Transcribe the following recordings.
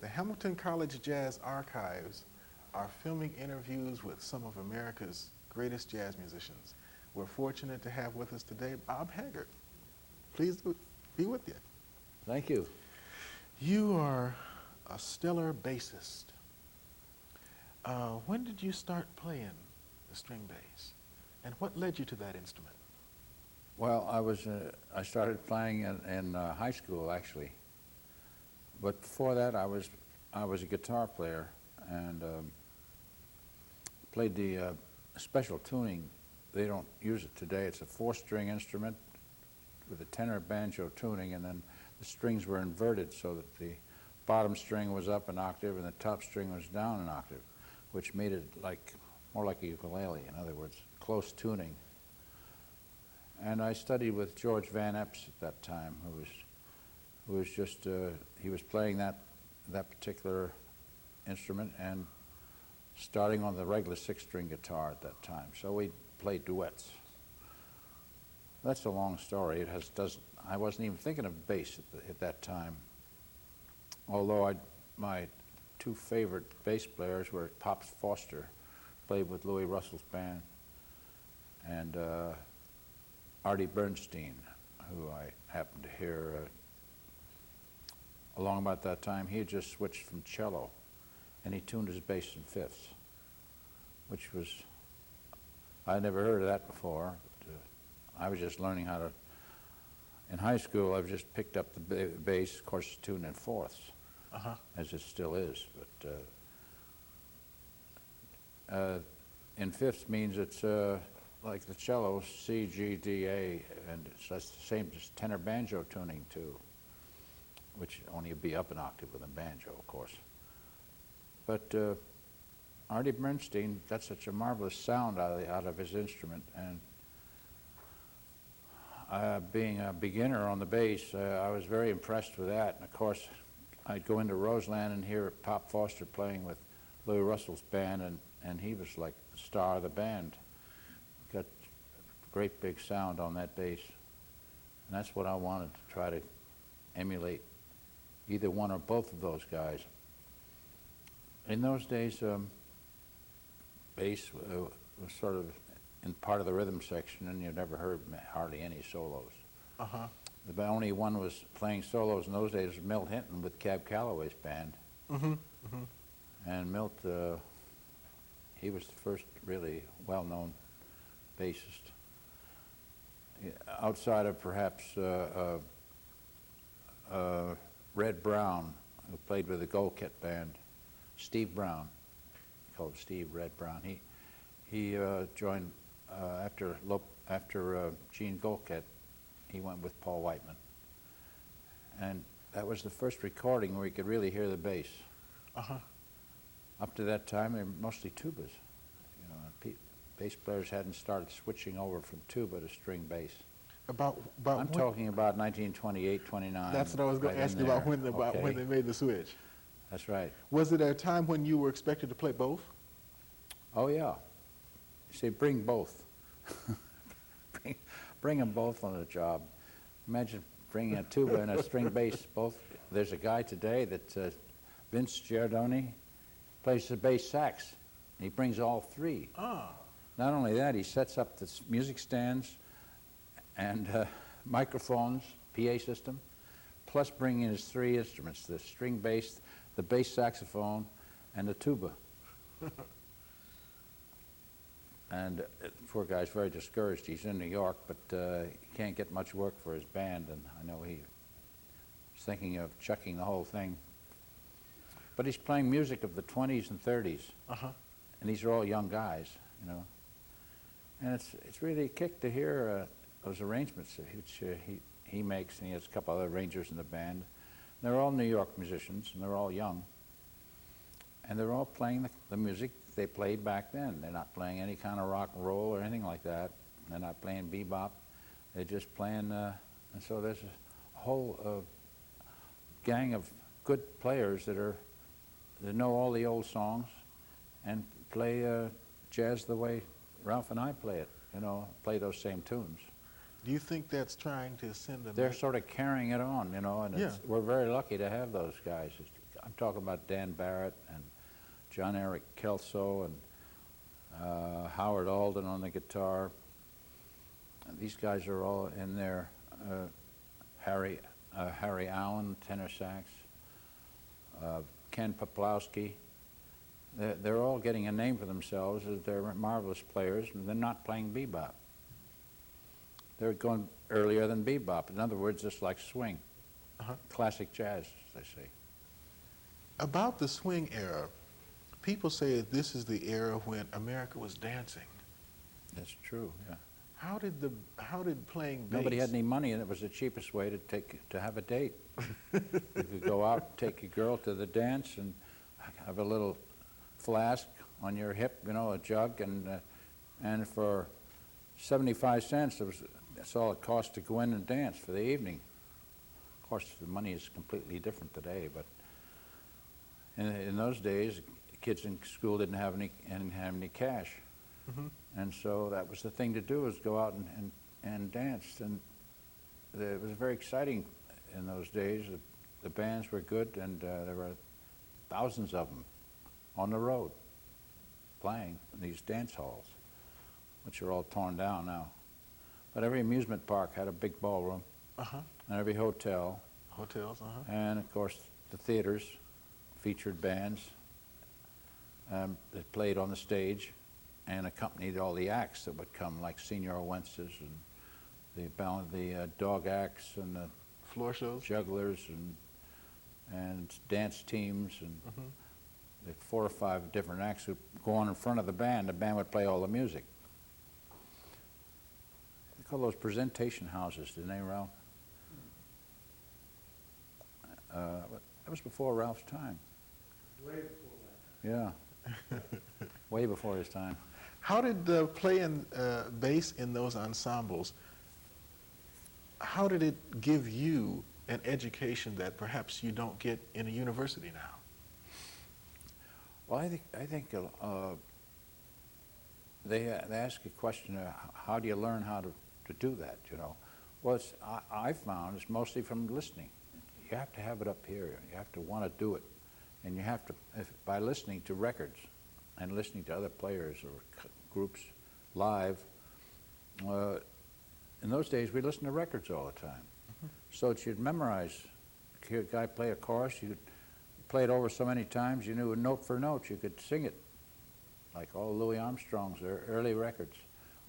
The Hamilton College Jazz Archives are filming interviews with some of America's greatest jazz musicians. We're fortunate to have with us today Bob Haggart. Pleased to be with you. Thank you. You are a stellar bassist. When did you start playing the string bass? And what led you to that instrument? Well, I started playing in high school, actually. But before that, I was a guitar player and played the special tuning. They don't use it today. It's a 4-string instrument with a tenor banjo tuning, and then the strings were inverted so that the bottom string was up an octave and the top string was down an octave, which made it more like a ukulele, in other words, close tuning. And I studied with George Van Epps at that time, who was just, he was playing that particular instrument and starting on the regular 6-string guitar at that time. So we played duets. That's a long story. I wasn't even thinking of bass at that time. Although my two favorite bass players were Pops Foster, played with Louis Russell's band, and Artie Bernstein, who I happened to hear along about that time. He had just switched from cello, and he tuned his bass in fifths, which was, I'd never heard of that before. But, I was just learning how to, in high school, I've just picked up the bass, of course, tuned in fourths, as it still is. But in fifths means it's like the cello, C, G, D, A, and that's the same as tenor banjo tuning too, which only would be up an octave with a banjo, of course. But Artie Bernstein got such a marvelous sound out of his instrument, and being a beginner on the bass, I was very impressed with that. And of course, I'd go into Roseland and hear Pop Foster playing with Louis Russell's band, and he was like the star of the band. Got a great big sound on that bass. And that's what I wanted to try to emulate, either one or both of those guys. In those days, bass was sort of in part of the rhythm section, and you never heard hardly any solos. The only one was playing solos in those days was Milt Hinton with Cab Calloway's band. And Milt, he was the first really well-known bassist. Outside of perhaps Red Brown, who played with the Golkett band, Steve Brown, called Steve Red Brown. He joined after Gene Golkett. He went with Paul Whiteman, and that was the first recording where you could really hear the bass. Up to that time, they were mostly tubas. Bass players hadn't started switching over from tuba to string bass. I'm talking about 1928, 29. That's what I was going to ask you about when they made the switch. That's right. Was it a time when you were expected to play both? Oh yeah. You say bring both. bring them both on the job. Imagine bringing a tuba and a string bass both. There's a guy today that Vince Giardoni plays the bass sax. He brings all three. Not only that, he sets up the music stands and microphones, PA system, plus bringing his 3 instruments: the string bass, the bass saxophone, and the tuba. And the poor guy's very discouraged. He's in New York, but he can't get much work for his band, and I know he was thinking of chucking the whole thing. But he's playing music of the 20s and 30s, and these are all young guys, And it's really a kick to hear those arrangements which he makes, and he has a couple other arrangers in the band. They're all New York musicians, and they're all young. And they're all playing the music they played back then. They're not playing any kind of rock and roll or anything like that. They're not playing bebop. They're just playing, and so there's a whole gang of good players that know all the old songs and play jazz the way Ralph and I play it, play those same tunes. Do you think that's trying to send a They're sort of carrying it on, you know, and we're very lucky to have those guys. I'm talking about Dan Barrett and John Eric Kelso and Howard Alden on the guitar. And these guys are all in there. Harry Allen, tenor sax. Ken Poplowski. They're all getting a name for themselves as they're marvelous players, and they're not playing bebop. They're going earlier than bebop. In other words, just like swing. Classic jazz, as they say. About the swing era, people say that this is the era when America was dancing. That's true, yeah. How did playing bass? Nobody had any money, and it was the cheapest way to have a date. You could go out, take a girl to the dance, and have a little flask on your hip, you know, a jug, and for 75 cents, that's all it cost to go in and dance for the evening. Of course, the money is completely different today, but in those days, kids in school didn't have any cash. And so that was the thing to do, was go out and dance. And it was very exciting in those days. The bands were good, and there were thousands of them on the road playing in these dance halls, which are all torn down now. But every amusement park had a big ballroom, and every hotel. Hotels, And of course, the theaters featured bands that played on the stage and accompanied all the acts that would come, like Senor Wences and the dog acts and the floor shows, jugglers and dance teams, and the 4 or 5 different acts would go on in front of the band. The band would play all the music. They call those presentation houses, didn't they, Ralph? That was before Ralph's time. Way before that. Yeah, way before his time. How did playing bass in those ensembles, how did it give you an education that perhaps you don't get in a university now? Well, I think they ask a question, how do you learn how to do that, you know? Well, I found it's mostly from listening. You have to have it up here. You have to want to do it. And you have to, by listening to records and listening to other players or groups live, in those days we listened to records all the time. So that you'd memorize, hear a guy play a chorus, you'd play it over so many times, you knew it note for note, you could sing it. Like all Louis Armstrong's early records.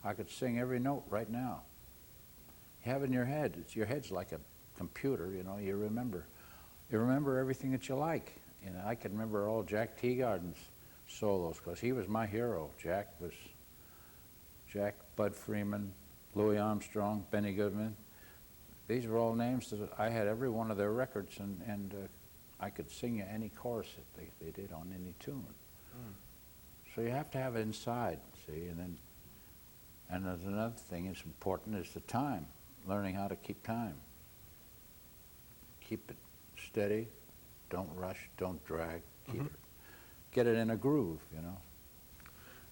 I could sing every note right now. You have it in your head. Your head's like a computer, you know, you remember everything that you like. You know, I can remember all Jack Teagarden's solos, because he was my hero. Jack, Bud Freeman, Louis Armstrong, Benny Goodman. These were all names that I had every one of their records, and I could sing you any chorus that they did on any tune. So you have to have it inside, see, and there's another thing that's important is the time, learning how to keep time. Keep it steady, don't rush, don't drag, get it in a groove, you know.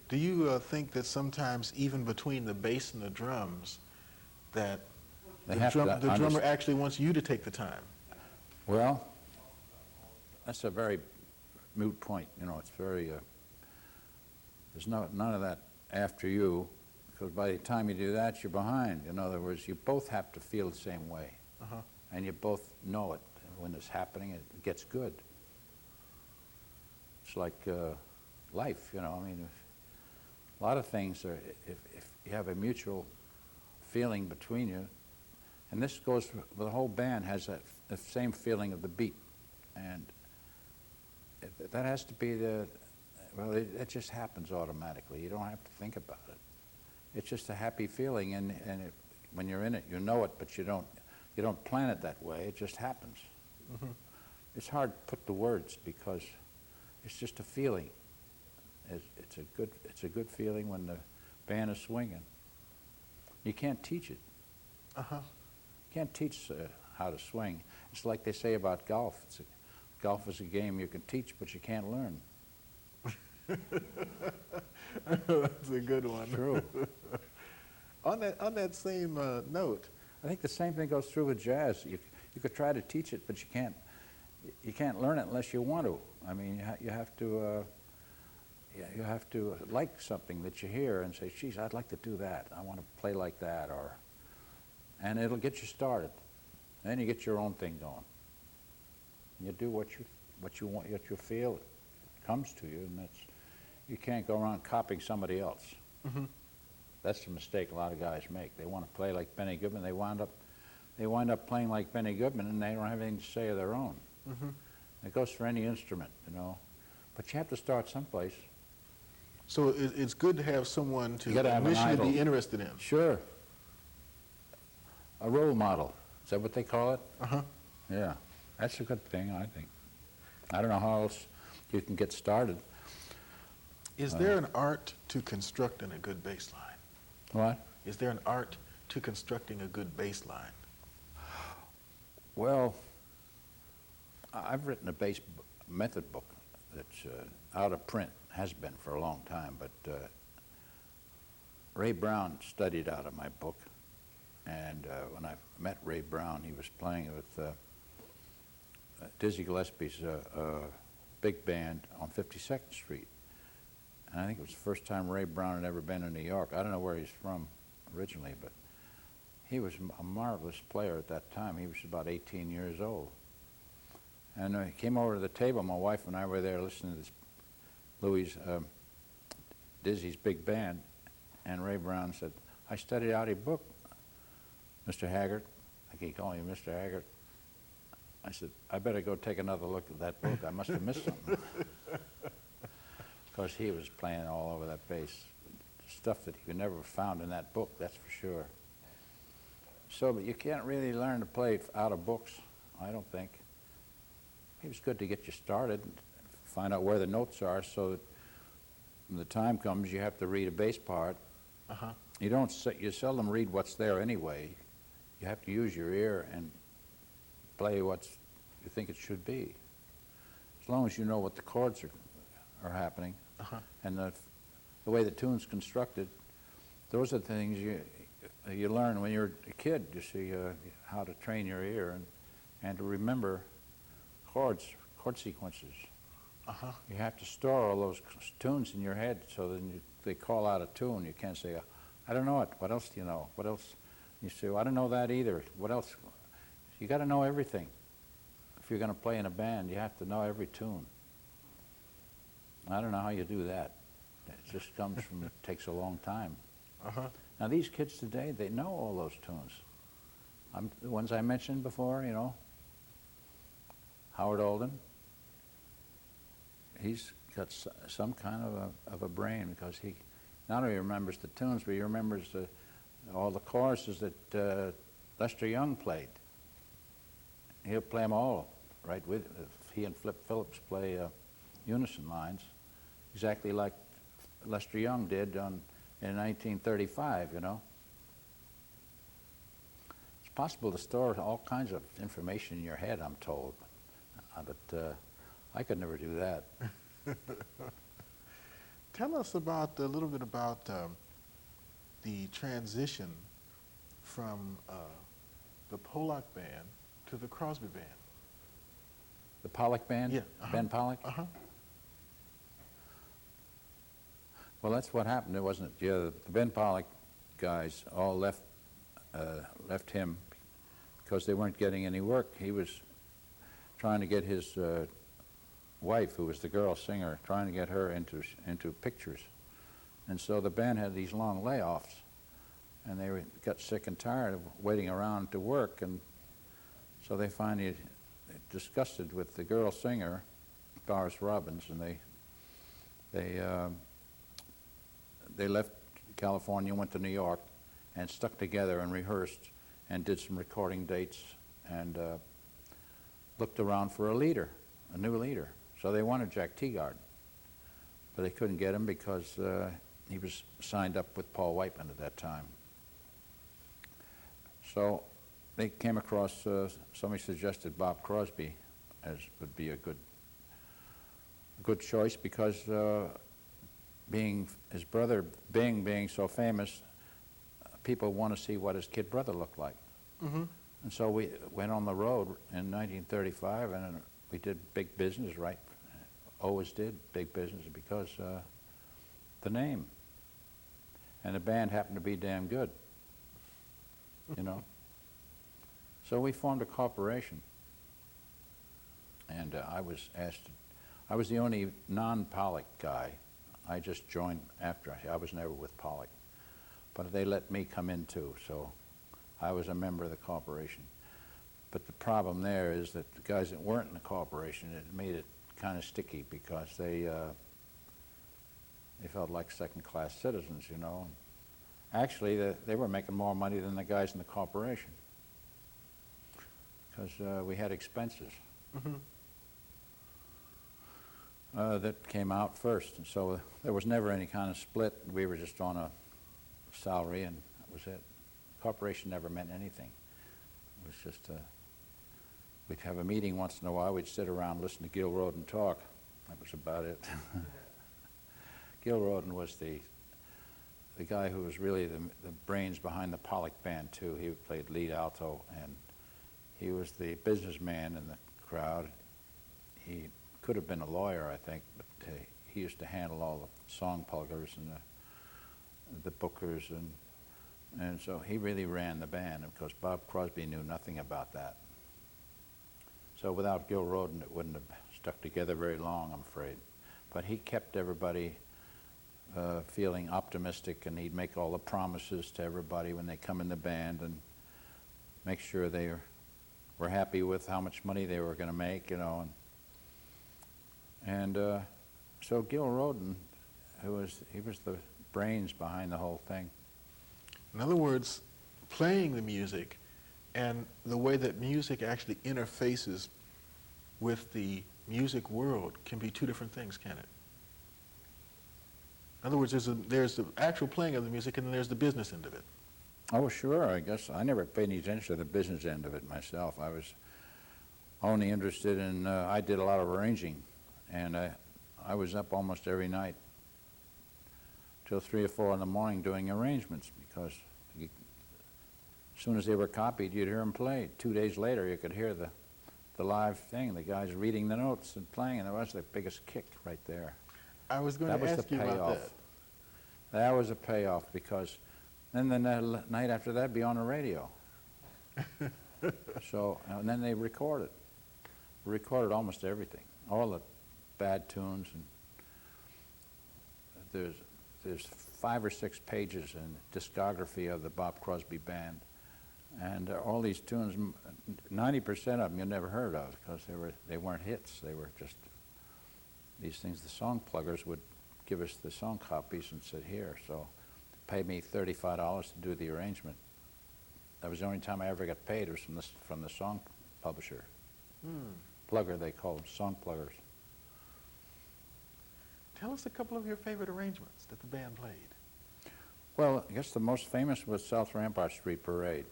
Do you think that sometimes even between the bass and the drums, that the drummer actually wants you to take the time? Well, that's a very moot point, you know. It's very, there's none of that after you, because by the time you do that, you're behind. In other words, you both have to feel the same way. And you both know it. When it's happening, it gets good. It's like life, you know. I mean, a lot of things are, if you have a mutual feeling between you, and this goes for the whole band has the same feeling of the beat, and that has to be well, it just happens automatically. You don't have to think about it. It's just a happy feeling, and when you're in it, you know it, but you don't plan it that way. It just happens. It's hard to put the words because it's just a feeling. It's a good feeling when the band is swinging. You can't teach it. You can't teach how to swing. It's like they say about golf. Golf is a game you can teach, but you can't learn. That's a good one. True. On that same note, I think the same thing goes through with jazz. You could try to teach it, but you can't learn it unless you want to. I mean, you have to you have to like something that you hear and say, geez, I'd like to do that. I want to play like that, and it'll get you started. And then you get your own thing going. You do what you want, what you feel comes to you, and you can't go around copying somebody else. mm-hmm. That's the mistake a lot of guys make. They want to play like Benny Goodman. They wind up playing like Benny Goodman, and they don't have anything to say of their own. Mm-hmm. It goes for any instrument, you know. But you have to start someplace. So it's good to have someone to You gotta have an initially idol. be interested in. Sure. A role model. Is that what they call it? Uh-huh. Yeah. That's a good thing, I think. I don't know how else you can get started. Is there an art to constructing a good bass line? What? Is there an art to constructing a good bass line? Well, I've written a bass method book that's out of print, has been for a long time, but Ray Brown studied out of my book, and when I met Ray Brown, he was playing with Dizzy Gillespie's big band on 52nd Street. And I think it was the first time Ray Brown had ever been in New York. I don't know where he's from originally, but he was a marvelous player at that time. He was about 18 years old. And he came over to the table. My wife and I were there listening to this Dizzy's big band, and Ray Brown said, I studied out your book, Mr. Haggart. I keep calling you Mr. Haggart. I said, I better go take another look at that book. I must have missed something. Because he was playing all over that bass. Stuff that you never found in that book, that's for sure. So, but you can't really learn to play out of books, I don't think. It was good to get you started, find out where the notes are, so that when the time comes, you have to read a bass part. Uh-huh. You seldom read what's there anyway. You have to use your ear and play what you think it should be. As long as you know what the chords are happening, Uh-huh. and the way the tune's constructed, those are the things you learn when you're a kid. You see how to train your ear and to remember chord sequences. Uh-huh. You have to store all those tunes in your head so that they call out a tune. You can't say, I don't know it. What else do you know? What else? You say, well, I don't know that either. What else? You got to know everything. If you're going to play in a band, you have to know every tune. I don't know how you do that. It just comes from, it takes a long time. Uh-huh. Now these kids today, they know all those tunes. The ones I mentioned before, you know, Howard Alden, he's got some kind of a brain, because he not only remembers the tunes, but he remembers all the choruses that Lester Young played. He'll play them all, right? He and Flip Phillips play unison lines, exactly like Lester Young did in 1935, you know. It's possible to store all kinds of information in your head, I'm told, but I could never do that. Tell us a little bit about the transition from the Pollock band to the Crosby band. The Pollock band? Yeah. Uh-huh. Ben Pollock? Uh-huh. Well, that's what happened, wasn't it? Yeah, the Ben Pollock guys all left him because they weren't getting any work. He was trying to get his wife, who was the girl singer, trying to get her into pictures. And so the band had these long layoffs, and they got sick and tired of waiting around to work, and so they finally disgusted with the girl singer, Doris Robbins, and they left California, went to New York, and stuck together and rehearsed and did some recording dates and looked around for a new leader. So they wanted Jack Teagard, but they couldn't get him because he was signed up with Paul Whiteman at that time. So they came across, somebody suggested Bob Crosby as would be a good choice, because being his brother Bing being so famous, people want to see what his kid brother looked like. Mm-hmm. And so we went on the road in 1935, and we did big business, right? Always did big business because the name. And the band happened to be damn good, you know. So we formed a corporation. And I was asked, I was the only non-Pollock guy. I just joined after. I was never with Pollock. But they let me come in too, so I was a member of the corporation. But the problem there is that the guys that weren't in the corporation, it made it kind of sticky because they felt like second-class citizens, you know. Actually, they were making more money than the guys in the corporation because we had expenses. Mm-hmm. That came out first, and so there was never any kind of split. We were just on a salary, and that was it. Corporation never meant anything. It was just we'd have a meeting once in a while. We'd sit around, listen to Gil Rodin talk. That was about it. Gil Rodin was the guy who was really the brains behind the Pollock band too. He played lead alto, and he was the businessman in the crowd. He could have been a lawyer, I think, but he used to handle all the song pluggers and the bookers, and so he really ran the band. Of course, Bob Crosby knew nothing about that. So without Gil Rodin, it wouldn't have stuck together very long, I'm afraid. But he kept everybody feeling optimistic, and he'd make all the promises to everybody when they come in the band and make sure they were happy with how much money they were going to make, you know. And so Gil Rodin, he was the brains behind the whole thing. In other words, playing the music and the way that music actually interfaces with the music world can be two different things, can it? In other words, there's the actual playing of the music, and then there's the business end of it. Oh, sure, I guess. I never paid any attention to the business end of it myself. I was only interested in, I did a lot of arranging, and I was up almost every night till 3 or 4 in the morning doing arrangements, because as soon as they were copied, you'd hear them play. 2 days later, you could hear the live thing, the guys reading the notes and playing, and that was the biggest kick right there. I was going That to was the ask you about payoff. that. That was a payoff, because then the night after that, be on the radio. So, and then they recorded almost everything, all the bad tunes, and there's 5 or 6 pages in the discography of the Bob Crosby band, and all these tunes, 90% of them you never heard of because they weren't hits. They were just these things. The song pluggers would give us the song copies and said, here, so pay me $35 to do the arrangement. That was the only time I ever got paid, was from the song publisher. Plugger, they called them, song pluggers. Tell us a couple of your favorite arrangements that the band played. Well, I guess the most famous was South Rampart Street Parade.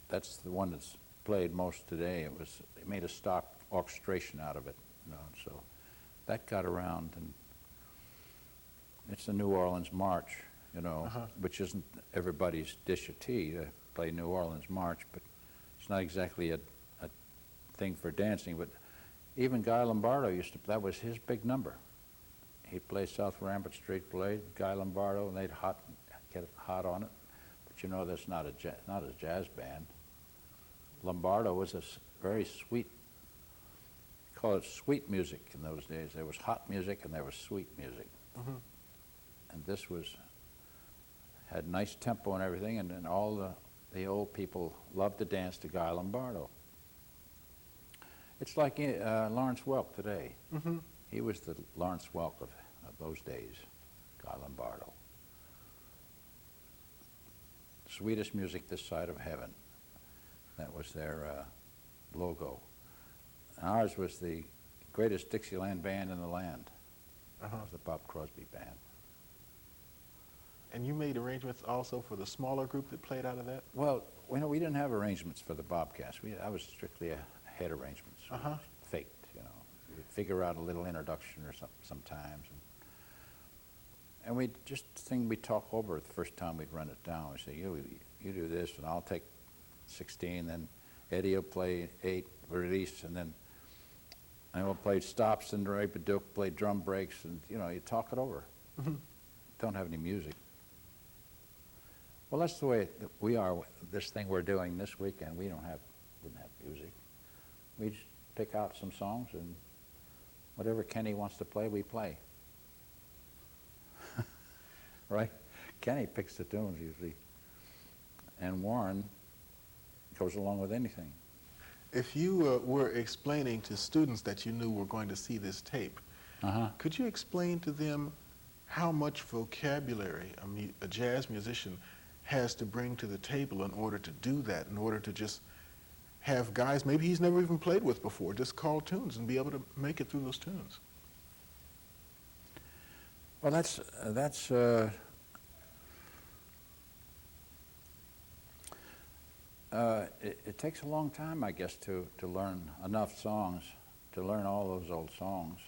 That's the one that's played most today. They made a stock orchestration out of it, you know, so that got around, and it's the New Orleans March, you know, which isn't everybody's dish of tea to play New Orleans March, but it's not exactly a thing for dancing. But even Guy Lombardo that was his big number. He'd play South Rampart Street Parade, Guy Lombardo, and they'd get hot on it. But you know, that's not a jazz band. Lombardo was a very sweet, call it sweet music in those days. There was hot music and there was sweet music. And this had nice tempo and everything, and then all the old people loved to dance to Guy Lombardo. It's like Lawrence Welk today. He was the Lawrence Welk of those days, Guy Lombardo. Sweetest music this side of heaven. That was their logo. Ours was the greatest Dixieland band in the land. It was the Bob Crosby band. And you made arrangements also for the smaller group that played out of that? Well, we didn't have arrangements for the Bobcats. I was strictly a head arrangements. Faked, you know. We'd figure out a little introduction or something sometimes. And we talk over it the first time we'd run it down. We say, you you do this, and I'll take 16, then Eddie will play 8, release, and then I will play stops, and Ray Paduch play drum breaks, and, you know, you talk it over. Don't have any music. Well, that's the way that we are with this thing we're doing this weekend. We didn't have music. We just pick out some songs, and whatever Kenny wants to play, we play. Right? Kenny picks the tunes usually, and Warren goes along with anything. If you were explaining to students that you knew were going to see this tape, could you explain to them how much vocabulary a jazz musician has to bring to the table in order to do that, in order to just have guys maybe he's never even played with before just call tunes and be able to make it through those tunes? Well, it takes a long time, I guess, to learn enough songs, to learn all those old songs.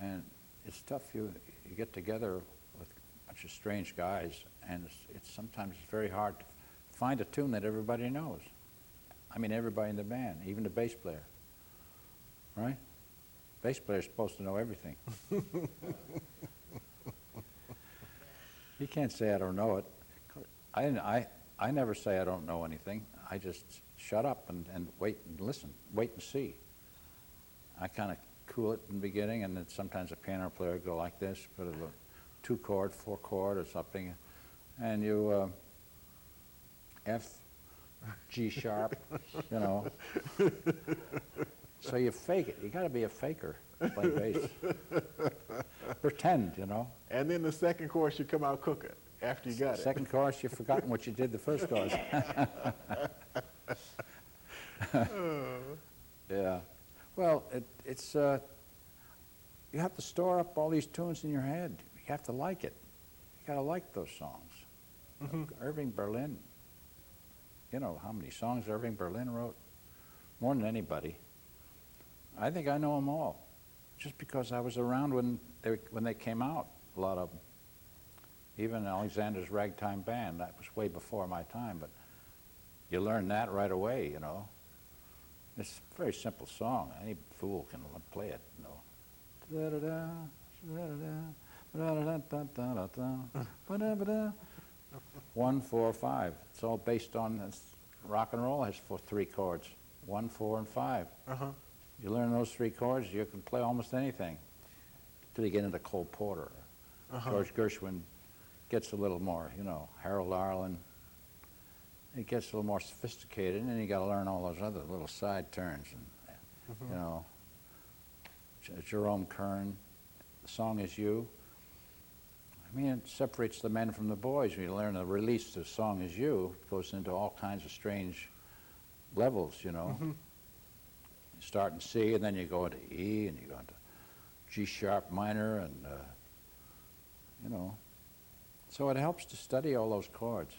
And it's tough. You get together with a bunch of strange guys, and it's sometimes very hard to find a tune that everybody knows. I mean, everybody in the band, even the bass player, right? Bass player's supposed to know everything. You can't say I don't know it. I never say I don't know anything. I just shut up and wait and listen, wait and see. I kind of cool it in the beginning, and then sometimes a piano player would go like this, put a little 2-chord, 4-chord or something, and you F, G sharp, you know. So you fake it. You got to be a faker to play bass. Pretend, you know. And then the second chorus, you come out cooking after you got it. Second chorus, you've forgotten what you did the first chorus. Yeah. Well, it's you have to store up all these tunes in your head. You have to like it. You got to like those songs. Irving Berlin. You know how many songs Irving Berlin wrote? More than anybody. I think I know them all, just because I was around when they came out, a lot of them. Even Alexander's Ragtime Band, that was way before my time, but you learn that right away, you know. It's a very simple song. Any fool can play it, you know. 1, 4, 5. It's all based on rock and roll has 3 chords, 1, 4, and 5. You learn those 3 chords, you can play almost anything. Till you get into Cole Porter. George Gershwin gets a little more, you know, Harold Arlen. It gets a little more sophisticated, and then you got to learn all those other little side turns, and you know, Jerome Kern, The Song Is You. I mean, it separates the men from the boys. When you learn the release to Song Is You, it goes into all kinds of strange levels, you know. You start in C, and then you go into E, and you go into G sharp minor, and you know. So it helps to study all those chords.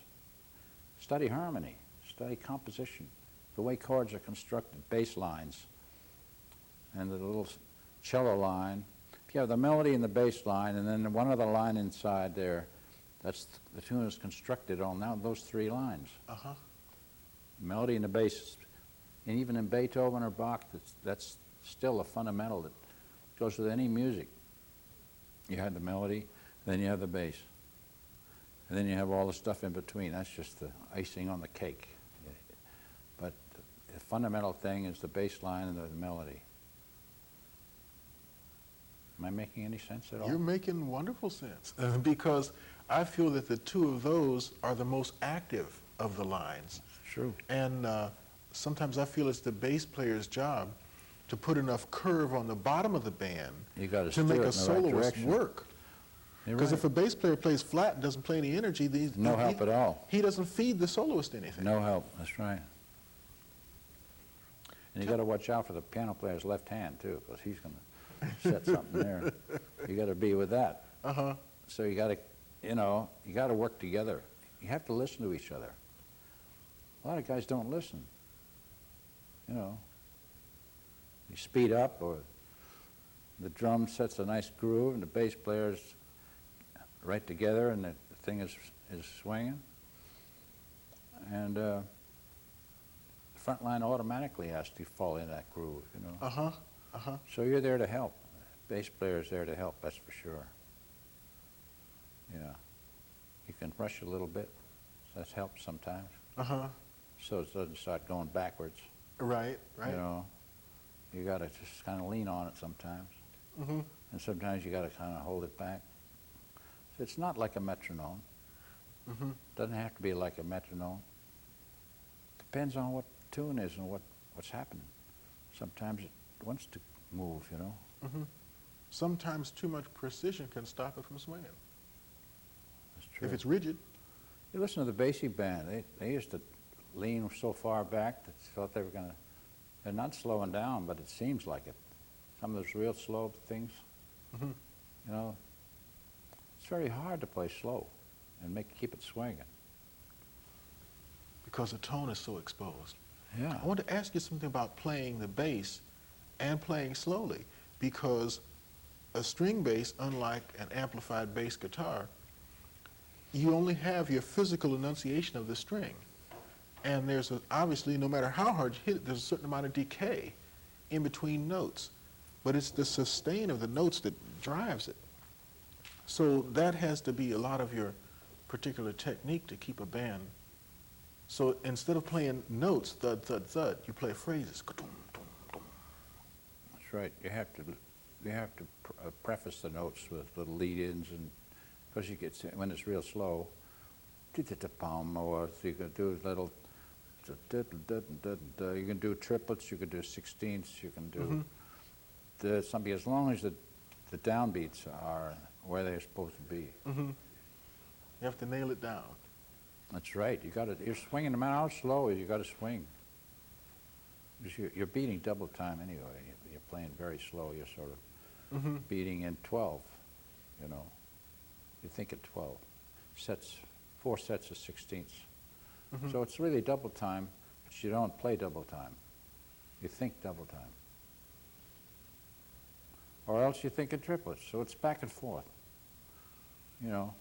Study harmony, study composition, the way chords are constructed, bass lines, and the little cello line. If you have the melody and the bass line, and then one other line inside there, that's the tune is constructed on now those 3 lines. Melody and the bass, and even in Beethoven or Bach, that's still a fundamental that goes with any music. You have the melody, then you have the bass. And then you have all the stuff in between. That's just the icing on the cake. But the fundamental thing is the bass line and the melody. Am I making any sense at all? You're making wonderful sense because I feel that the 2 of those are the most active of the lines. True. And sometimes I feel it's the bass player's job to put enough curve on the bottom of the band to make a soloist work. Because if a bass player plays flat and doesn't play any energy, no help at all. He doesn't feed the soloist anything. No help, that's right. And you got to watch out for the piano player's left hand too, because he's going to set something there. You got to be with that. So you got to, you know, you got to work together. You have to listen to each other. A lot of guys don't listen. You know, you speed up, or the drum sets a nice groove, and the bass player's right together, and the thing is swinging. and the front line automatically has to fall in that groove, you know. Uh-huh, uh-huh. So you're there to help. Bass player's there to help, that's for sure. Yeah. You can rush a little bit. That helps sometimes. Uh-huh. So it doesn't start going backwards. Right, right. You know, you got to just kind of lean on it sometimes. Mm-hmm. And sometimes you got to kind of hold it back. So it's not like a metronome. Mm-hmm. Doesn't have to be like a metronome. Depends on what the tune is and what's happening. Sometimes it wants to move, you know. Mm-hmm. Sometimes too much precision can stop it from swinging. That's true. If it's rigid. You listen to the Basie band, they used to lean so far back that you thought they were going to, they're not slowing down, but it seems like it. Some of those real slow things, Mm-hmm. you know, it's very hard to play slow and keep it swinging. Because the tone is so exposed. Yeah. I want to ask you something about playing the bass and playing slowly, because a string bass, unlike an amplified bass guitar, you only have your physical enunciation of the string. And there's obviously, no matter how hard you hit it, there's a certain amount of decay in between notes. But it's the sustain of the notes that drives it. So that has to be a lot of your particular technique to keep a band. So instead of playing notes, thud, thud, thud, you play phrases. That's right. You have to preface the notes with little lead-ins, and because you get, when it's real slow, or you can do little, you can do triplets, you can do sixteenths, you can do something, as long as the downbeats are where they're supposed to be. Mm-hmm. You have to nail it down. That's right. You're swinging, no matter how slow you got to swing. Because you're beating double time anyway. You're playing very slow. You're sort of beating in 12, you know. You think at 12. Sets, 4 sets of sixteenths. So it's really double time, but you don't play double time. You think double time. Or else you think in triplets. So it's back and forth, you know.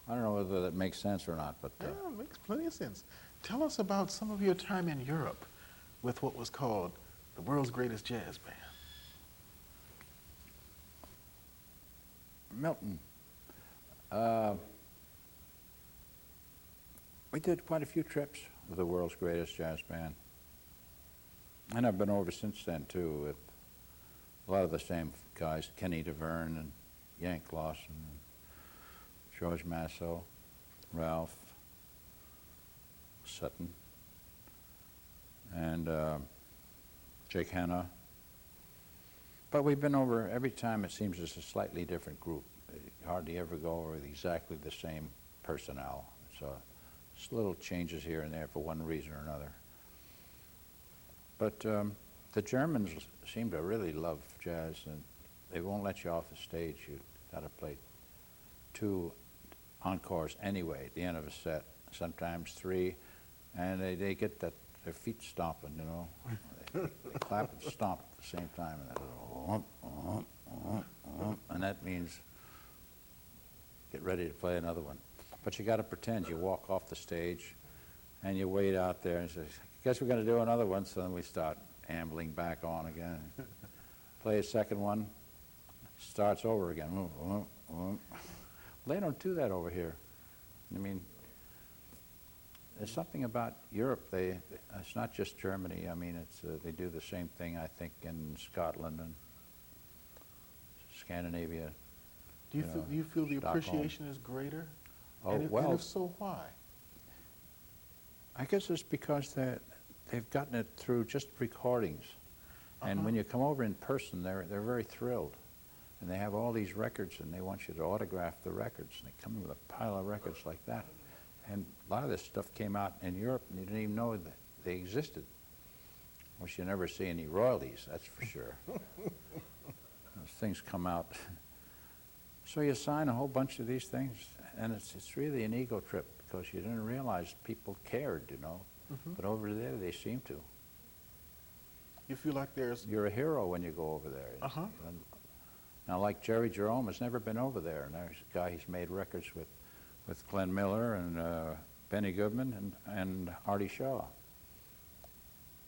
I don't know whether that makes sense or not, but... Yeah, it makes plenty of sense. Tell us about some of your time in Europe with what was called the world's greatest jazz band. Milton. We did quite a few trips with the world's greatest jazz band. And I've been over since then, too, with a lot of the same guys, Kenny DeVerne and Yank Lawson, and George Masso, Ralph Sutton, and Jake Hanna. But we've been over, every time it seems it's a slightly different group. Hardly ever go over with exactly the same personnel. So it's little changes here and there for one reason or another. But the Germans seem to really love jazz, and they won't let you off the stage. You've got to play 2 encores anyway at the end of a set, sometimes 3, and they get their feet stomping, you know. They clap and stomp at the same time, and that means get ready to play another one. But you got to pretend you walk off the stage, and you wait out there and say, guess we're going to do another one, so then we start ambling back on again. Play a second one, starts over again. They don't do that over here. I mean, there's something about Europe. It's not just Germany. I mean, they do the same thing, I think, in Scotland and Scandinavia. Do you feel the Stockholm. appreciation is greater? Oh, and well, if so, why? I guess it's because they've gotten it through just recordings. And when you come over in person, they're very thrilled. And they have all these records, and they want you to autograph the records. And they come in with a pile of records like that. And a lot of this stuff came out in Europe, and you didn't even know that they existed. Of course, you never see any royalties, that's for sure. Those things come out. So you sign a whole bunch of these things, and it's really an ego trip, because you didn't realize people cared, you know. But over there, they seem to. You feel like there's... You're a hero when you go over there. And now, like Jerry Jerome has never been over there, and there's a guy, he's made records with Glenn Miller and Benny Goodman and Artie Shaw.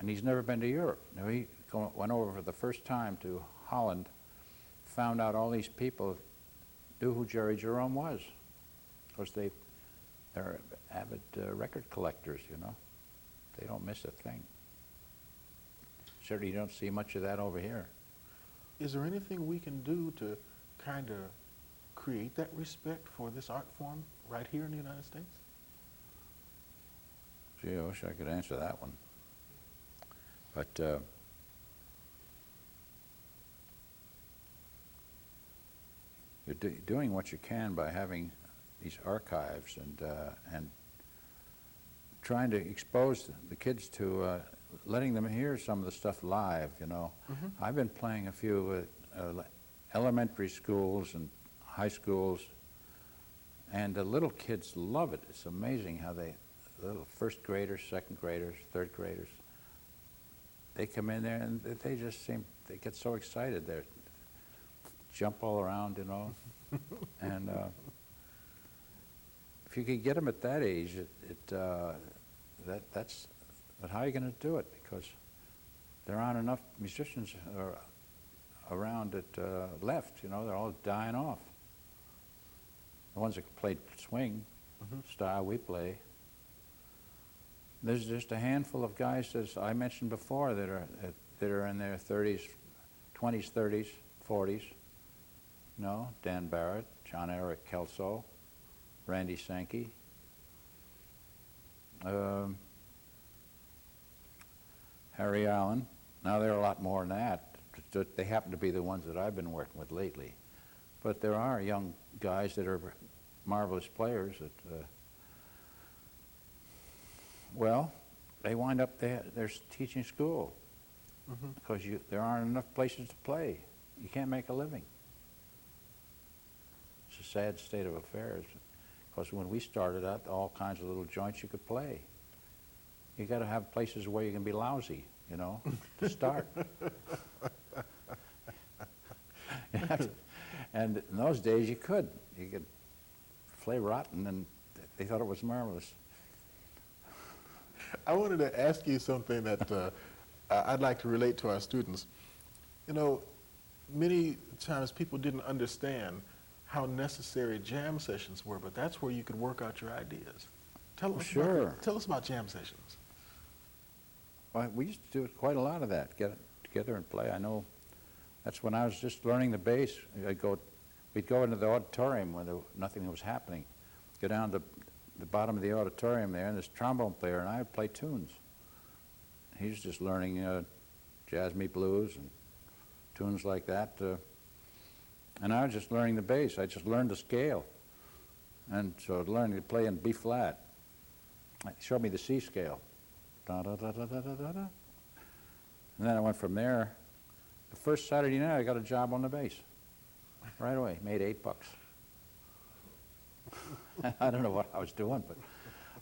And he's never been to Europe. Now, he went over for the first time to Holland, found out all these people knew who Jerry Jerome was. Of course, they're avid record collectors, you know. They don't miss a thing. Certainly you don't see much of that over here. Is there anything we can do to kind of create that respect for this art form right here in the United States? Gee, I wish I could answer that one. But you're doing what you can by having these archives and trying to expose the kids to letting them hear some of the stuff live, you know. Mm-hmm. I've been playing a few elementary schools and high schools, and the little kids love it. It's amazing how the little first graders, second graders, third graders, they come in there and they just they get so excited. They jump all around, you know. And if you could get them at that age, that's. But how are you going to do it? Because there aren't enough musicians around that left. You know, they're all dying off. The ones that play swing style we play. There's just a handful of guys, as I mentioned before, that are in their 30s, 20s, 30s, 40s. You know, Dan Barrett, John Eric Kelso, Randy Sankey. Harry Allen. Now there are a lot more than that. They happen to be the ones that I've been working with lately. But there are young guys that are marvelous players that, well, they wind up there teaching school because there aren't enough places to play. You can't make a living. It's a sad state of affairs. Because when we started out, all kinds of little joints you could play. You got to have places where you can be lousy, you know, to start. And in those days, you could play rotten, and they thought it was marvelous. I wanted to ask you something that I'd like to relate to our students. You know, many times people didn't understand how necessary jam sessions were, but that's where you could work out your ideas. Tell us about jam sessions. Well, we used to do quite a lot of that, get together and play. I know that's when I was just learning the bass. We'd go into the auditorium when nothing was happening, go down to the bottom of the auditorium there, and this trombone player and I would play tunes. He was just learning Jasmine blues and tunes like that. And I was just learning the bass. I just learned the scale. And so I learned to play in B flat. He showed me the C scale. Da, da, da, da, da, da, da. And then I went from there. The first Saturday night, I got a job on the bass. Right away, made $8. I don't know what I was doing,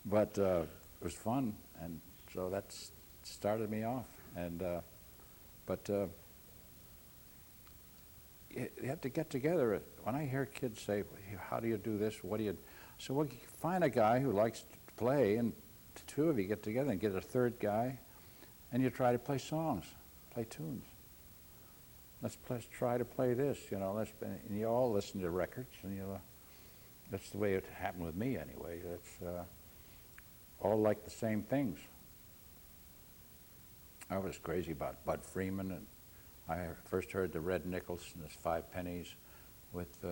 but it was fun, and so that started me off. And but you have to get together. When I hear kids say, "How do you do this? What do you?" So well, you find a guy who likes to play, and the two of you get together and get a third guy, and you try to play songs, play tunes. Let's try to play this, you know. And you all listen to records, and that's the way it happened with me anyway. That's all like the same things. I was crazy about Bud Freeman, and I first heard the Red Nichols and his Five Pennies with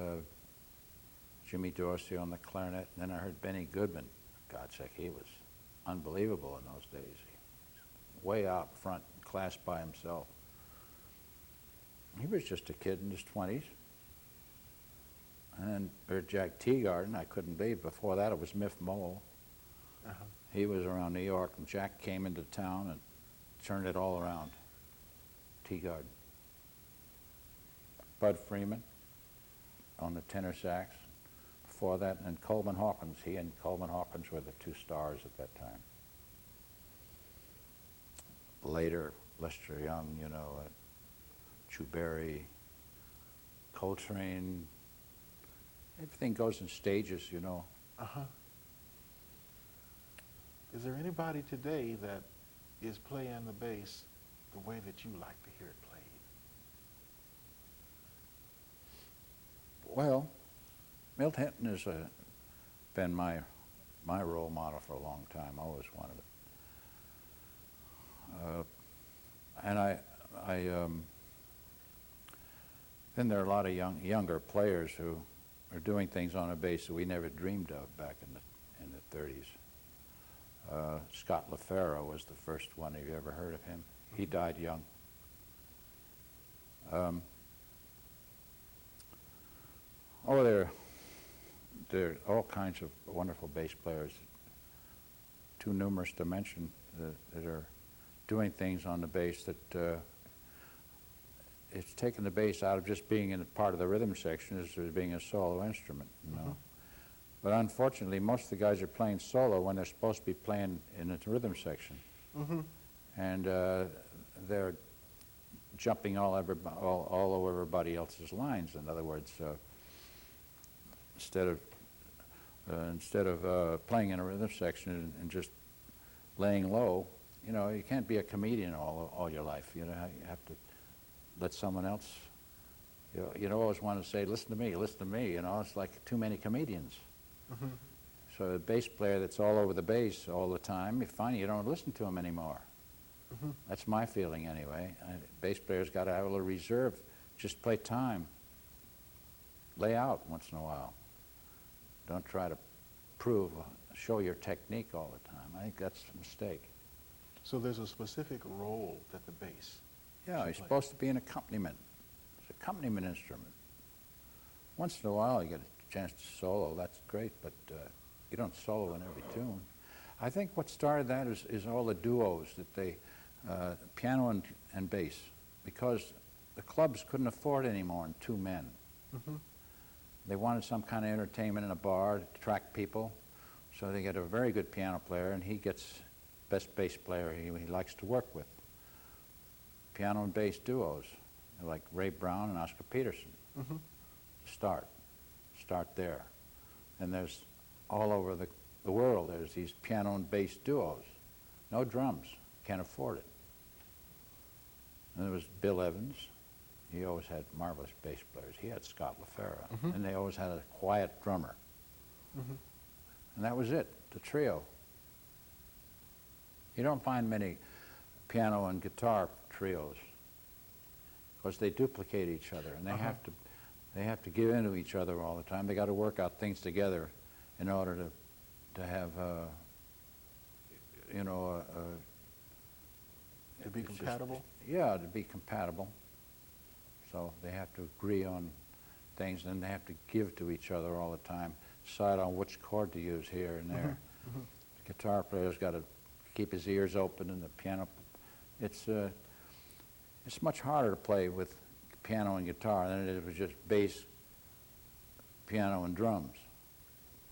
Jimmy Dorsey on the clarinet, and then I heard Benny Goodman. God's sake, he was unbelievable in those days. Way out front, class by himself. He was just a kid in his 20s. And then heard Jack Teagarden. I couldn't believe. Before that, it was Miff Mole. He was around New York, and Jack came into town and turned it all around. Teagarden. Bud Freeman on the tenor sax. Before that, and Coleman Hawkins. He and Coleman Hawkins were the two stars at that time. Later, Lester Young, you know, Chu Berry, Coltrane. Everything goes in stages, you know. Is there anybody today that is playing the bass the way that you like to hear it played? Well, Milt Hinton has been my role model for a long time. I always wanted it. And then there are a lot of younger players who are doing things on a bass that we never dreamed of back in the 30s. Scott LaFaro was the first one. Have you ever heard of him? He died young. There are all kinds of wonderful bass players, too numerous to mention, that are doing things on the bass that it's taken the bass out of just being in a part of the rhythm section as being a solo instrument, you know. But unfortunately, most of the guys are playing solo when they're supposed to be playing in the rhythm section. And they're jumping all over everybody else's lines. In other words, instead of playing in a rhythm section and just laying low, you know, you can't be a comedian all your life. You know, you have to let someone else. You always want to say, "Listen to me, listen to me." You know, it's like too many comedians. So a bass player that's all over the bass all the time, you find you don't listen to him anymore. That's my feeling anyway. Bass players got to have a little reserve. Just play time. Lay out once in a while. Don't try to show your technique all the time. I think that's a mistake. So there's a specific role that the bass Yeah, should it's play. supposed to be an accompaniment. It's an accompaniment instrument. Once in a while you get a chance to solo, that's great, but you don't solo in every tune. I think what started that is all the duos that they, piano and bass, because the clubs couldn't afford any more than two men. They wanted some kind of entertainment in a bar to attract people, so they get a very good piano player, and he gets best bass player he likes to work with. Piano and bass duos, like Ray Brown and Oscar Peterson. Start there. And there's all over the world, there's these piano and bass duos. No drums, can't afford it. And there was Bill Evans. He always had marvelous bass players. He had Scott LaFaro. And they always had a quiet drummer. And that was it, the trio. You don't find many piano and guitar trios because they duplicate each other, and they have to give in to each other all the time. They got to work out things together in order to have To be compatible? Yeah, to be compatible. So they have to agree on things, and they have to give to each other all the time, decide on which chord to use here and there. The guitar player's got to keep his ears open, and the piano. It's much harder to play with piano and guitar than it is with just bass, piano, and drums.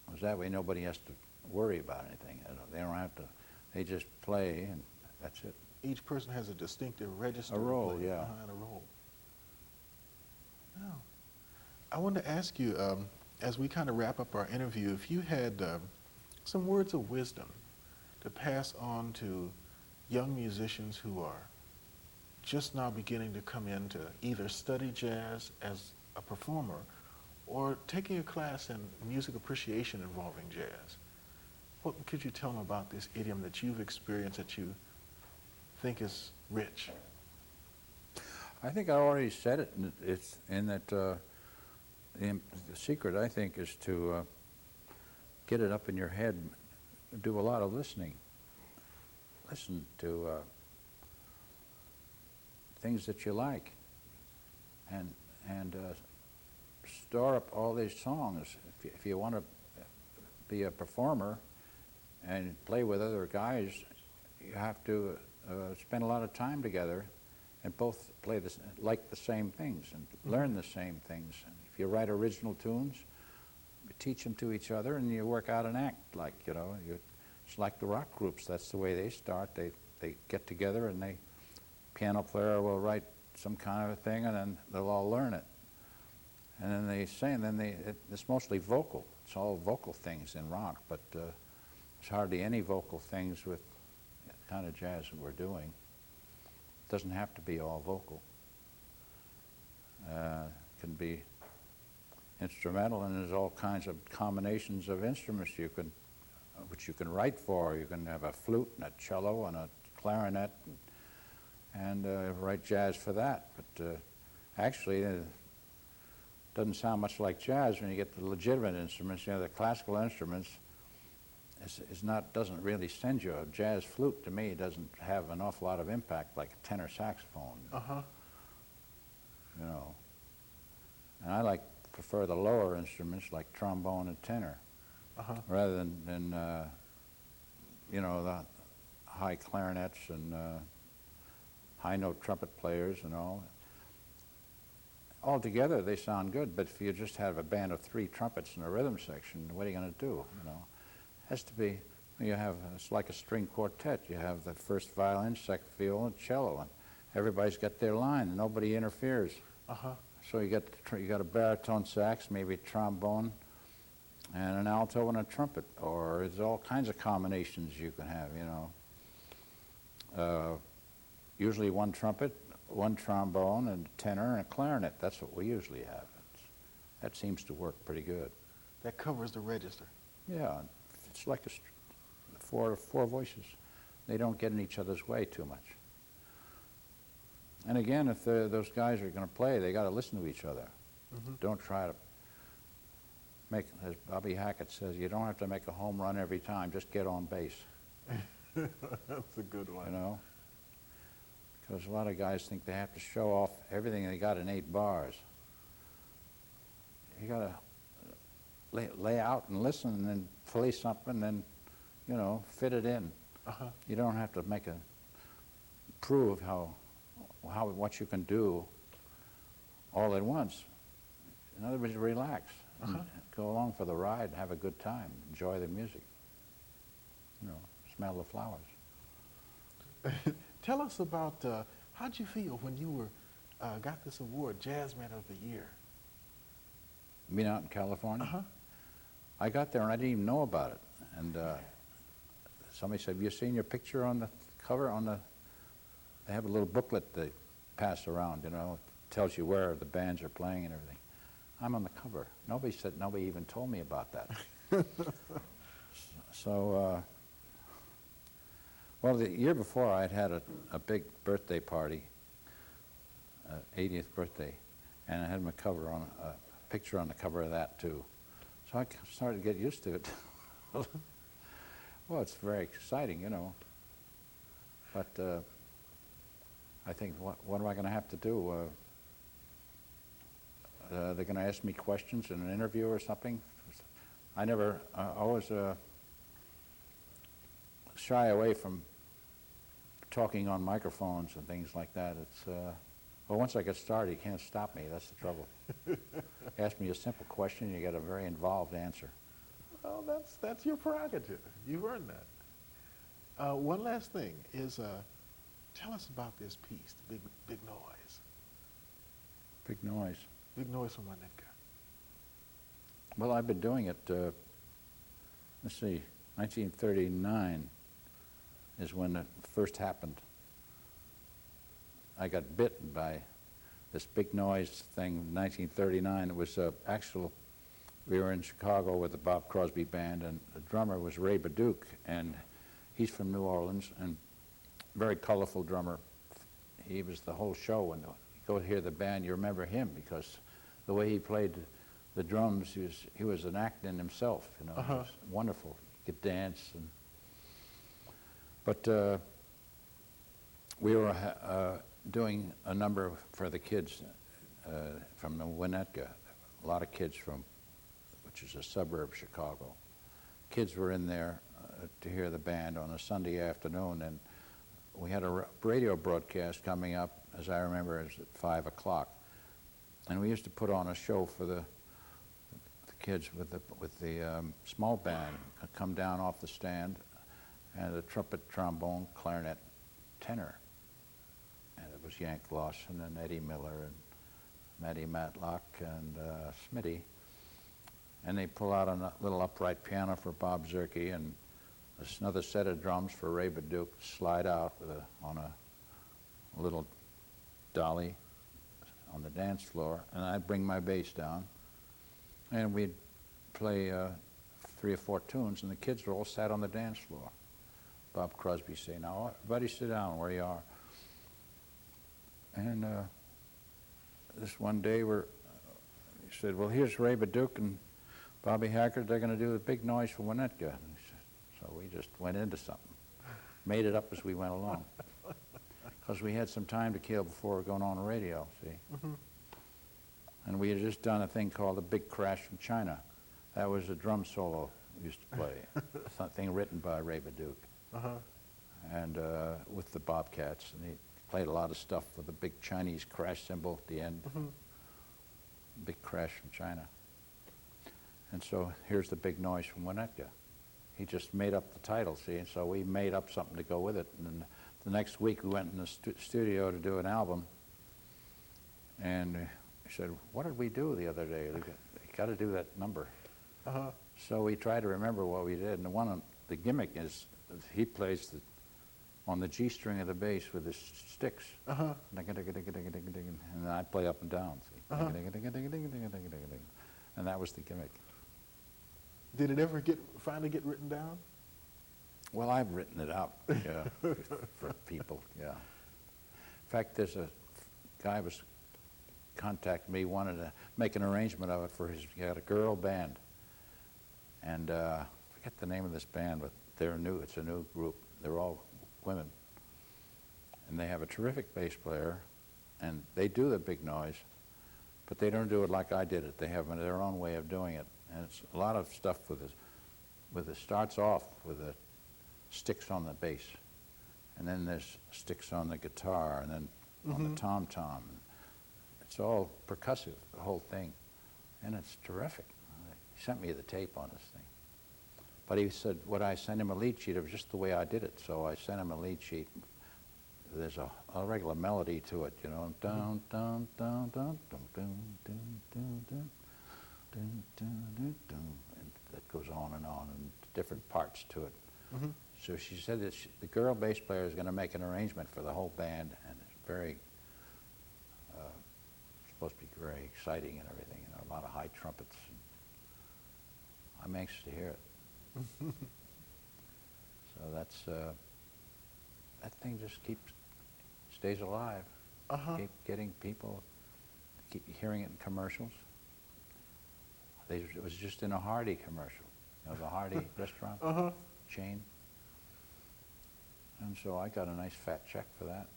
Because that way nobody has to worry about anything. They don't have to. They just play, and that's it. Each person has a distinctive register. A role, to play yeah. behind a role. Now, I wanted to ask you, as we kind of wrap up our interview, if you had some words of wisdom to pass on to young musicians who are just now beginning to come in to either study jazz as a performer or taking a class in music appreciation involving jazz. What could you tell them about this idiom that you've experienced that you think is rich? I think I already said it. It's in that the secret, I think, is to get it up in your head, do a lot of listening. Listen to things that you like, and store up all these songs. If you want to be a performer and play with other guys, you have to spend a lot of time together and both like the same things and learn the same things. And if you write original tunes, you teach them to each other, and you work out an act. Like, you know, it's like the rock groups. That's the way they start. They get together, and piano player will write some kind of a thing, and then they'll all learn it. And then they sing. It's mostly vocal. It's all vocal things in rock. But there's hardly any vocal things with the kind of jazz that we're doing. It doesn't have to be all vocal. It can be instrumental, and there's all kinds of combinations of instruments which you can write for. You can have a flute and a cello and a clarinet and write jazz for that. But actually, it doesn't sound much like jazz when you get the legitimate instruments. You know, the classical instruments doesn't really send you. A jazz flute, to me, doesn't have an awful lot of impact like a tenor saxophone. You know, and I prefer the lower instruments like trombone and tenor, rather than you know, the high clarinets and high note trumpet players and all. Altogether, they sound good, but if you just have a band of 3 trumpets in a rhythm section, what are you going to do? You know, it has to be. It's like a string quartet. You have the first violin, second viola, and cello, and everybody's got their line, and nobody interferes. So you got a baritone sax, maybe a trombone, and an alto and a trumpet, or there's all kinds of combinations you can have. You know, usually 1 trumpet, 1 trombone, and a tenor and a clarinet. That's what we usually have. That seems to work pretty good. That covers the register. Yeah, it's like four voices. They don't get in each other's way too much. And again, if those guys are going to play, they got to listen to each other. Don't try to make, as Bobby Haggart says, you don't have to make a home run every time. Just get on base. That's a good one. You know, because a lot of guys think they have to show off everything they got in 8 bars. You got to lay out and listen, and then play something, and then, you know, fit it in. You don't have to prove what you can do all at once. In other words, relax. Go along for the ride, have a good time, enjoy the music. You know, smell the flowers. Tell us about how'd you feel when you got this award, Jazzman of the Year? You mean out in California? I got there and I didn't even know about it. And somebody said, "Have you seen your picture on the cover?" They have a little booklet they pass around, you know, it tells you where the bands are playing and everything. I'm on the cover. Nobody even told me about that. So, well, the year before I'd had a big birthday party, 80th birthday, and I had my cover on a picture on the cover of that too. So I started to get used to it. Well, it's very exciting, you know. But I think, what am I going to have to do? They're going to ask me questions in an interview or something. I always shy away from talking on microphones and things like that. Well, once I get started, you can't stop me. That's the trouble. Ask me a simple question, you get a very involved answer. Well, that's your prerogative. You've earned that. One last thing is, tell us about this piece, the Big Noise. Big Noise. Big Noise from Winnetka. Well, I've been doing it, let's see, 1939 is when it first happened. I got bitten by this Big Noise thing in 1939. It was we were in Chicago with the Bob Crosby Band, and the drummer was Ray Baduch, and he's from New Orleans, and very colorful drummer. He was the whole show. When you go hear the band, you remember him because the way he played the drums, he was an act in himself. You know, it was wonderful. He could dance, but we were doing a number for the kids from the Winnetka. A lot of kids which is a suburb of Chicago. Kids were in there to hear the band on a Sunday afternoon, and we had a radio broadcast coming up, as I remember, it was at 5 o'clock. And we used to put on a show for the kids with the small band, come down off the stand, and the trumpet, trombone, clarinet, tenor. And it was Yank Lawson and Eddie Miller and Matty Matlock and Smitty. And they pull out a little upright piano for Bob Zerke and there's another set of drums for Ray Baduke to slide out with on a little dolly on the dance floor, and I'd bring my bass down, and we'd play 3 or 4 tunes, and the kids were all sat on the dance floor. Bob Crosby say, "Now, everybody sit down where you are." And this one day he said, "Well, here's Ray Baduke and Bobby Haggart. They're going to do a big noise for Winnetka." So we just went into something, made it up as we went along, because we had some time to kill before going on the radio, see. And we had just done a thing called The Big Crash from China. That was a drum solo we used to play, something written by Ray Baduke, and with the Bobcats. And he played a lot of stuff with the big Chinese crash cymbal at the end, Big Crash from China. And so here's The Big Noise from Winnetka. He just made up the title, see, and so we made up something to go with it. And then the next week we went in the studio to do an album, and he said, "What did we do the other day? You got to do that number." So we tried to remember what we did, and the gimmick is he plays on the G string of the bass with his sticks, and I play up and down, see? And that was the gimmick. Did it ever finally get written down? Well, I've written it out, yeah, for people, yeah. In fact, there's a guy was contacted me, wanted to make an arrangement of it for he had a girl band, and I forget the name of this band, but it's a new group. They're all women, and they have a terrific bass player, and they do the big noise, but they don't do it like I did it. They have their own way of doing it, and it's a lot of stuff with it starts off with the sticks on the bass, and then there's sticks on the guitar, and then on the tom-tom. It's all percussive, the whole thing, and it's terrific. He sent me the tape on this thing. But he said, would I send him a lead sheet? It was just the way I did it, so I sent him a lead sheet. There's a regular melody to it, you know, dun dun dun dun dun dun dun dun dun dun dun dun, and that goes on, and different parts to it. So she said that the girl bass player is going to make an arrangement for the whole band, and it's very supposed to be very exciting and everything, you know, a lot of high trumpets. I'm anxious to hear it. So that's that thing just stays alive. Keep getting people, keep hearing it in commercials. It was just in a Hardy commercial, you know, the Hardy restaurant chain. And so I got a nice fat check for that.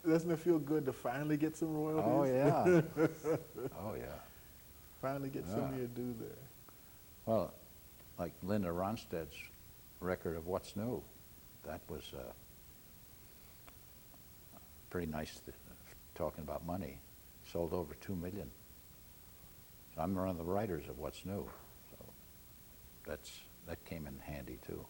Doesn't it feel good to finally get some royalties? Oh yeah. Oh yeah. Finally get some of your due there. Well, like Linda Ronstadt's record of What's New, that was pretty nice, talking about money. Sold over 2 million. So I'm one of the writers of What's New, so that came in handy too.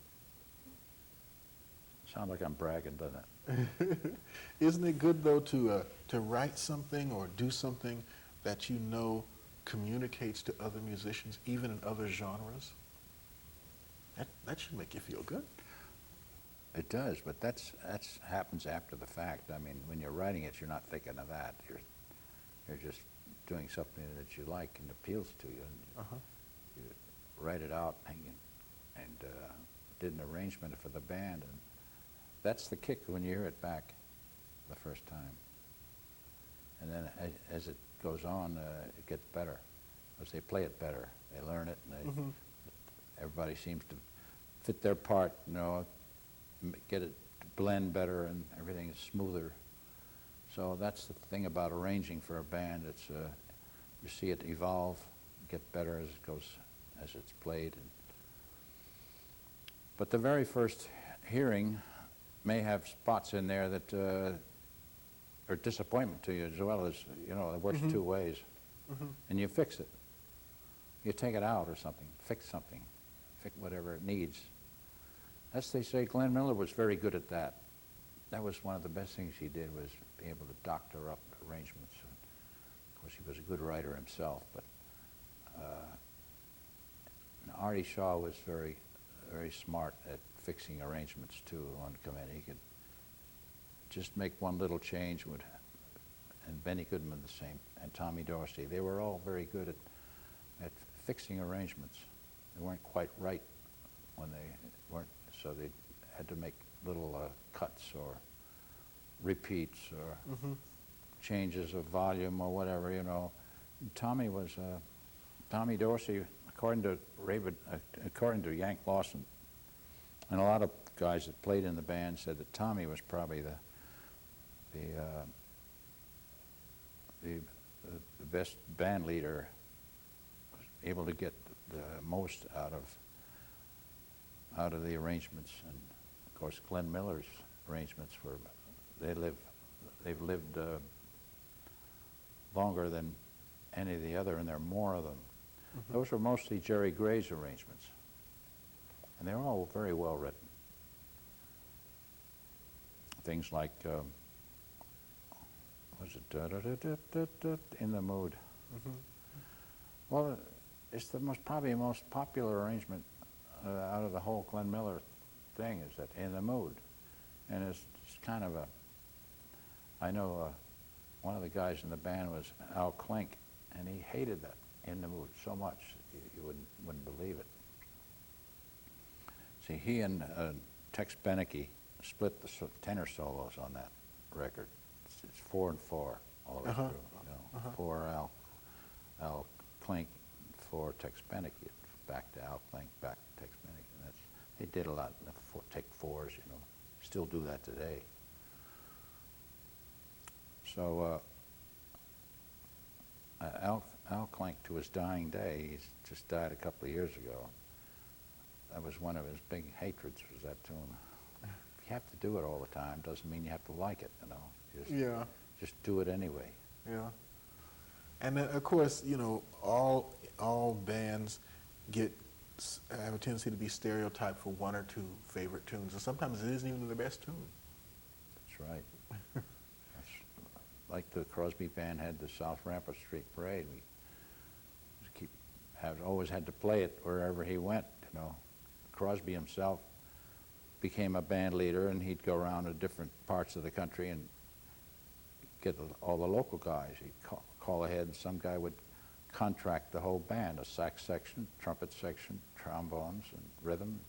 Sounds like I'm bragging, doesn't it? Isn't it good though to write something or do something that you know communicates to other musicians, even in other genres? That should make you feel good. It does, but that's happens after the fact. I mean, when you're writing it, you're not thinking of that. You're just doing something that you like and appeals to you. And you write it out and did an arrangement for the band, and that's the kick when you hear it back the first time. And then as it goes on, it gets better. As they play it better, they learn it, and everybody seems to fit their part, you know, get it to blend better, and everything is smoother. So that's the thing about arranging for a band. It's you see it evolve, get better as it goes, as it's played. But the very first hearing may have spots in there that are disappointment to you, as well as, you know, it works two ways. And you fix it. You take it out or something, fix something, fix whatever it needs. As they say, Glenn Miller was very good at that. That was one of the best things he did, was be able to doctor up arrangements. Of course, he was a good writer himself, but Artie Shaw was very very smart at fixing arrangements too. On command, he could just make one little change. And Benny Goodman the same, and Tommy Dorsey. They were all very good at fixing arrangements. They weren't quite right when they weren't, so they had to make little cuts or repeats or changes of volume or whatever, you know. And Tommy Dorsey, according to Yank Lawson, and a lot of guys that played in the band said that Tommy was probably the best band leader, was able to get the most out of the arrangements. And of course Glenn Miller's arrangements they've lived longer than any of the other, and there are more of them. Those were mostly Jerry Gray's arrangements, and they're all very well written. Things like was it In the Mood? Well, it's probably the most popular arrangement out of the whole Glenn Miller thing, is that In the Mood. And it's kind of I know one of the guys in the band was Al Klink, and he hated that In the Mood so much you wouldn't believe it. See, he and Tex Beneke split the tenor solos on that record. It's 4 and 4 all the way through. You know, 4 Al Klink, 4 Tex Beneke, back to Al Klink, back to Tex Beneke. And they did a lot of take 4s, you know. Still do that today. So Al Klink, to his dying day, he's just died a couple of years ago. That was one of his big hatreds, was that tune. If you have to do it all the time, doesn't mean you have to like it, you know. Just do it anyway. Yeah. And then, of course, you know, all bands have a tendency to be stereotyped for one or two favorite tunes, and sometimes it isn't even the best tune. That's right. That's like the Crosby band had the South Rampart Street Parade. We always had to play it wherever he went, you know. Crosby himself became a band leader, and he'd go around to different parts of the country and get all the local guys. He'd call ahead, and some guy would contract the whole band, a sax section, trumpet section, trombones, and rhythm.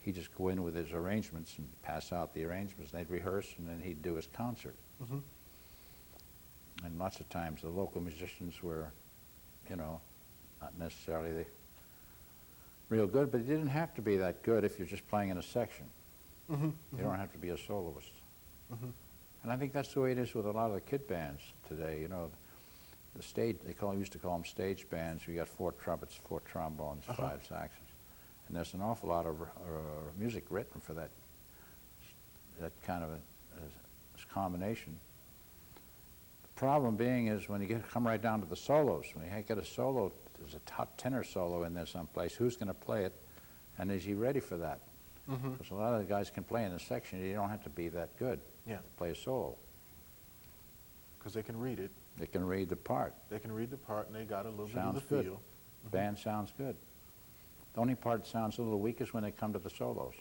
He'd just go in with his arrangements and pass out the arrangements, and they'd rehearse, and then he'd do his concert. And lots of times the local musicians were, you know, not necessarily real good, but it didn't have to be that good if you're just playing in a section. You don't have to be a soloist. And I think that's the way it is with a lot of the kid bands today. You know, the stage, used to call them stage bands. You got 4 trumpets, 4 trombones, 5 saxons. And there's an awful lot of music written for that kind of a combination. The problem being is when you come right down to the solos, when you get a solo, there's a top tenor solo in there someplace, who's going to play it, and is he ready for that? Because a lot of the guys can play in a section, you don't have to be that good to play a solo. Because they can read it. They can read the part. They can read the part, and they got a little bit of Sounds the good. feel. Band sounds good. The only part that sounds a little weak is when they come to the solos.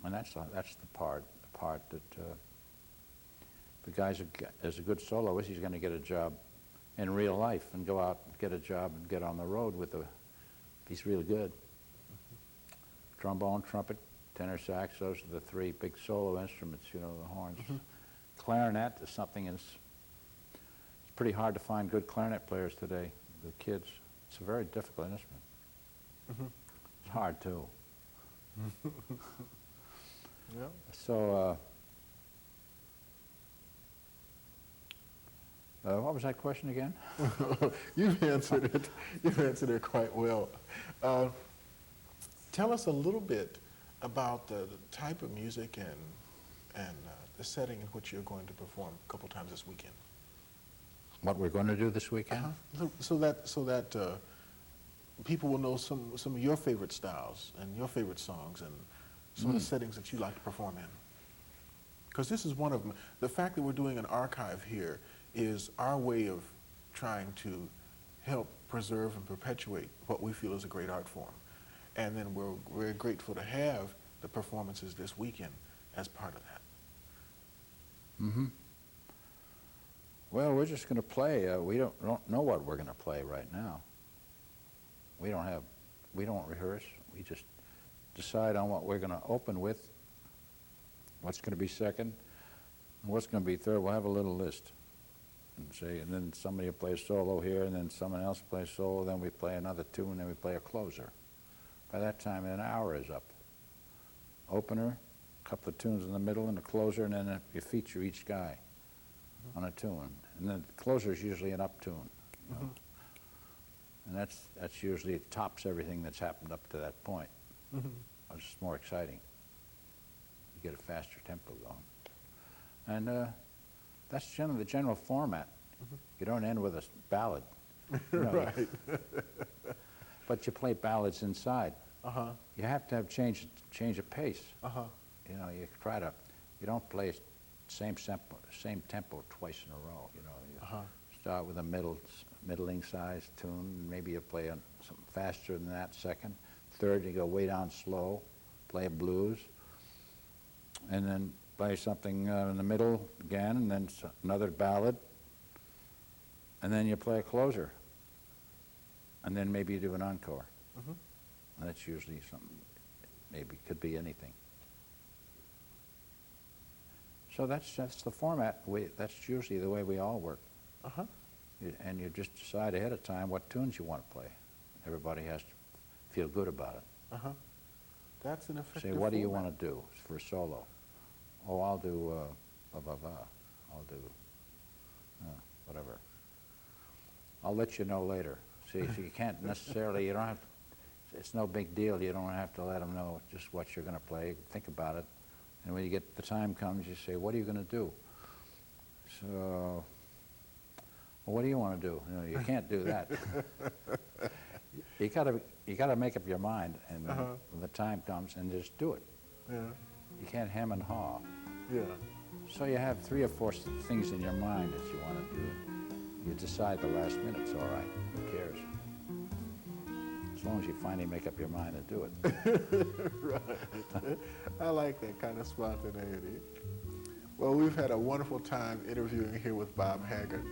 And that's the part that the guy is a good soloist. He's going to get a job in real life and go out and get a job and get on the road with if he's really good. Trombone, trumpet, tenor sax, those are the 3 big solo instruments, you know, the horns. Clarinet is something it's pretty hard to find good clarinet players today, the kids. It's a very difficult instrument. It's hard too. So, what was that question again? You've answered it. You've answered it quite well. Tell us a little bit about the type of music and the setting in which you're going to perform a couple times this weekend. What we're going to do this weekend? So that people will know some of your favorite styles and your favorite songs and some of the settings that you like to perform in. Because this is one of them. The fact that we're doing an archive here is our way of trying to help preserve and perpetuate what we feel is a great art form. And then we're very grateful to have the performances this weekend as part of that. Mm-hmm. Well, we're just going to play. We don't know what we're going to play right now. We don't rehearse. We just decide on what we're going to open with, what's going to be second, and what's going to be third. We'll have a little list. And then somebody will play a solo here, and then someone else plays solo, then we play another tune, and then we play a closer. By that time, an hour is up. Opener, a couple of tunes in the middle, and a closer, and then you feature each guy on a tune. And then the closer is usually an up tune. You know? And that's usually, it tops everything that's happened up to that point. It's just more exciting. You get a faster tempo going. And that's generally the general format. You don't end with a ballad. You know, Right. but you play ballads inside. Uh-huh. You have to have change of pace. Uh-huh. You know, you don't play same tempo twice in a row. You know, you start with a middling sized tune. Maybe you play something faster than that second. Third, you go way down slow, play a blues, and then play something in the middle again, and then another ballad, and then you play a closer, and then maybe you do an encore. And that's usually something, maybe could be anything. So that's the format. That's usually the way we all work. And you just decide ahead of time what tunes you want to play. Everybody has to feel good about it. That's an effective Say, what do you format. want to do for a solo? Oh, I'll do blah, blah, blah. I'll do whatever. I'll let you know later. See, so you can't necessarily, you don't have, it's no big deal. You don't have to let them know just what you're going to play. Think about it. And when the time comes, you say, what are you going to do? So, well, what do you want to do? You know, you can't do that. You gotta make up your mind, and when the time comes, and just do it. You can't hem and haw. So you have 3 or 4 things in your mind that you want to do. You decide the last minute, it's all right. Who cares? As long as you finally make up your mind to do it. Right. I like that kind of spontaneity. Well, we've had a wonderful time interviewing here with Bob Haggart,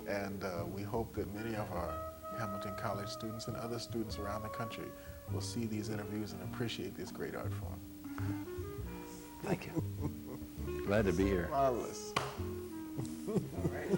and we hope that many of our Hamilton College students and other students around the country will see these interviews and appreciate this great art form. Thank you. Glad to be here. Marvelous. All right.